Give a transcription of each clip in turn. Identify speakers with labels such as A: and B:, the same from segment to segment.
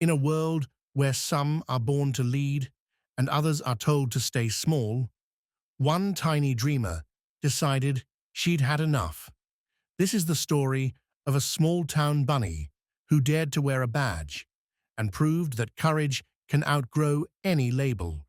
A: In a world where some are born to lead and others are told to stay small, one tiny dreamer decided she'd had enough. This is the story of a small-town bunny who dared to wear a badge and proved that courage can outgrow any label.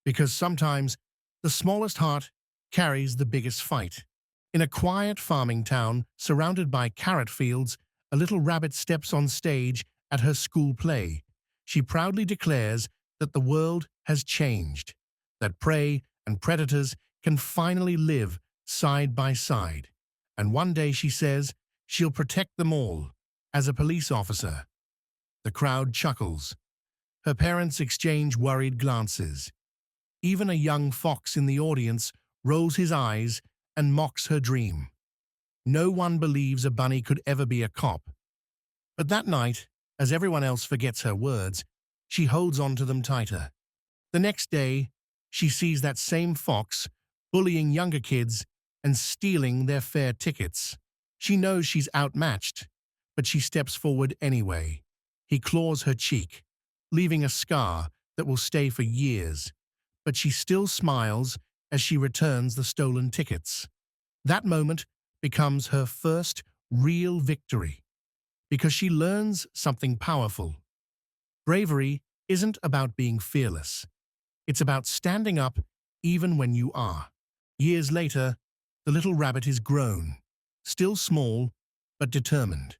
A: Because sometimes the smallest heart carries the biggest fight. In a quiet farming town surrounded by carrot fields, a little rabbit steps on stage at her school play. She proudly declares that the world has changed, that prey and predators can finally live side by side. And one day she says she'll protect them all as a police officer. The crowd chuckles. Her parents exchange worried glances. Even a young fox in the audience rolls his eyes and mocks her dream. No one believes a bunny could ever be a cop. But that night, as everyone else forgets her words, she holds on to them tighter. The next day, she sees that same fox bullying younger kids and stealing their fare tickets. She knows she's outmatched, but she steps forward anyway. He claws her cheek, leaving a scar that will stay for years. But she still smiles as she returns the stolen tickets. That moment becomes her first real victory, because she learns something powerful. Bravery isn't about being fearless. It's about standing up even when you are. Years later, the little rabbit is grown, still small but determined.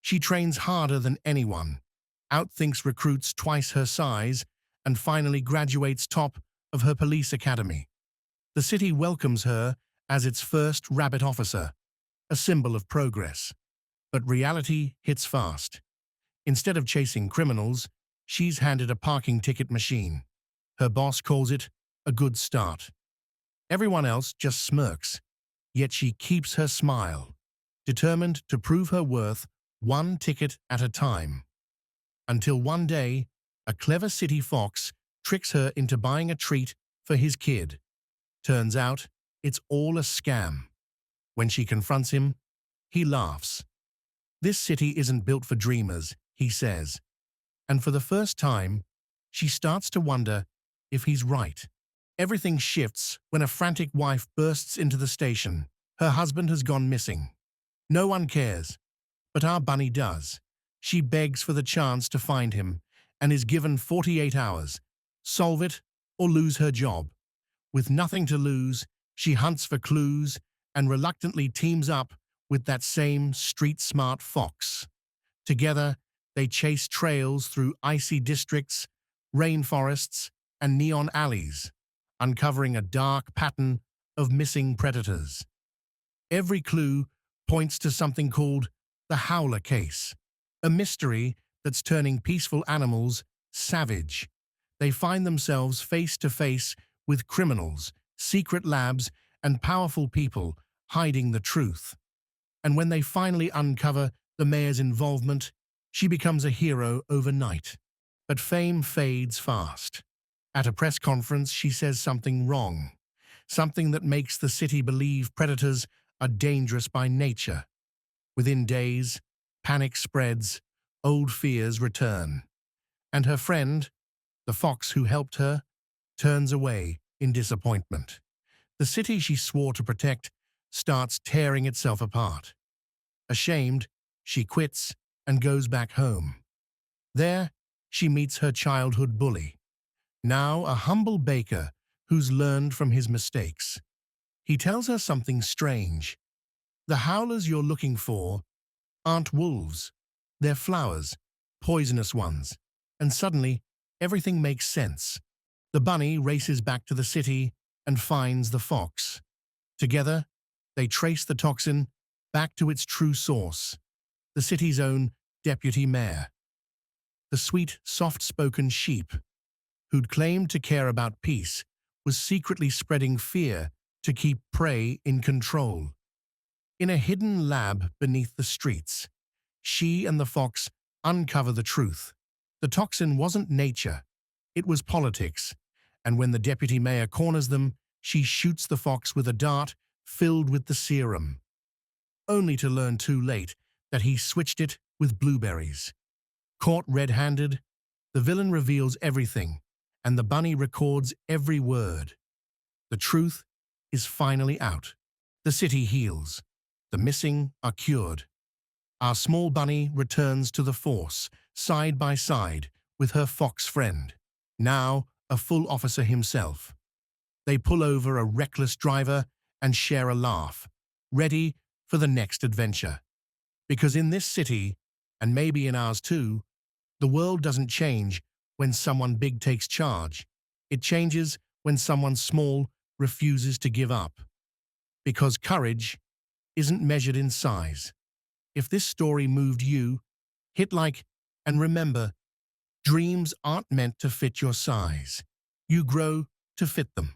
A: She trains harder than anyone, outthinks recruits twice her size, and finally graduates top of her police academy. The city welcomes her as its first rabbit officer, a symbol of progress. But reality hits fast. Instead of chasing criminals, she's handed a parking ticket machine. Her boss calls it a good start. Everyone else just smirks, yet she keeps her smile, determined to prove her worth one ticket at a time. Until one day, a clever city fox tricks her into buying a treat for his kid. Turns out, it's all a scam. When she confronts him, he laughs. "This city isn't built for dreamers," he says. And for the first time, she starts to wonder if he's right. Everything shifts when a frantic wife bursts into the station. Her husband has gone missing. No one cares, but our bunny does. She begs for the chance to find him and is given 48 hours. Solve it or lose her job. With nothing to lose, she hunts for clues and reluctantly teams up with that same street-smart fox. Together, they chase trails through icy districts, rainforests, and neon alleys, uncovering a dark pattern of missing predators. Every clue points to something called the Howler case, a mystery that's turning peaceful animals savage. They find themselves face to face with criminals, secret labs, and powerful people hiding the truth. And when they finally uncover the mayor's involvement, she becomes a hero overnight. But fame fades fast. At a press conference, she says something wrong, something that makes the city believe predators are dangerous by nature. Within days, panic spreads, old fears return. And her friend, the fox who helped her, turns away in disappointment. The city she swore to protect starts tearing itself apart. Ashamed, she quits and goes back home. There, she meets her childhood bully, now a humble baker who's learned from his mistakes. He tells her something strange. The howlers you're looking for aren't wolves. They're flowers, poisonous ones. And suddenly, everything makes sense. The bunny races back to the city and finds the fox. Together, they trace the toxin back to its true source, the city's own deputy mayor. The sweet, soft-spoken sheep, who'd claimed to care about peace, was secretly spreading fear to keep prey in control. In a hidden lab beneath the streets, she and the fox uncover the truth. The toxin wasn't nature, it was politics, and when the deputy mayor corners them, she shoots the fox with a dart filled with the serum, only to learn too late that he switched it with blueberries. Caught red-handed, the villain reveals everything, and the bunny records every word. The truth is finally out. The city heals. The missing are cured. Our small bunny returns to the force, side by side with her fox friend, now a full officer himself. They pull over a reckless driver and share a laugh, ready for the next adventure. Because in this city, and maybe in ours too, the world doesn't change when someone big takes charge. It changes when someone small refuses to give up. Because courage isn't measured in size. If this story moved you, hit like, and remember, dreams aren't meant to fit your size. You grow to fit them.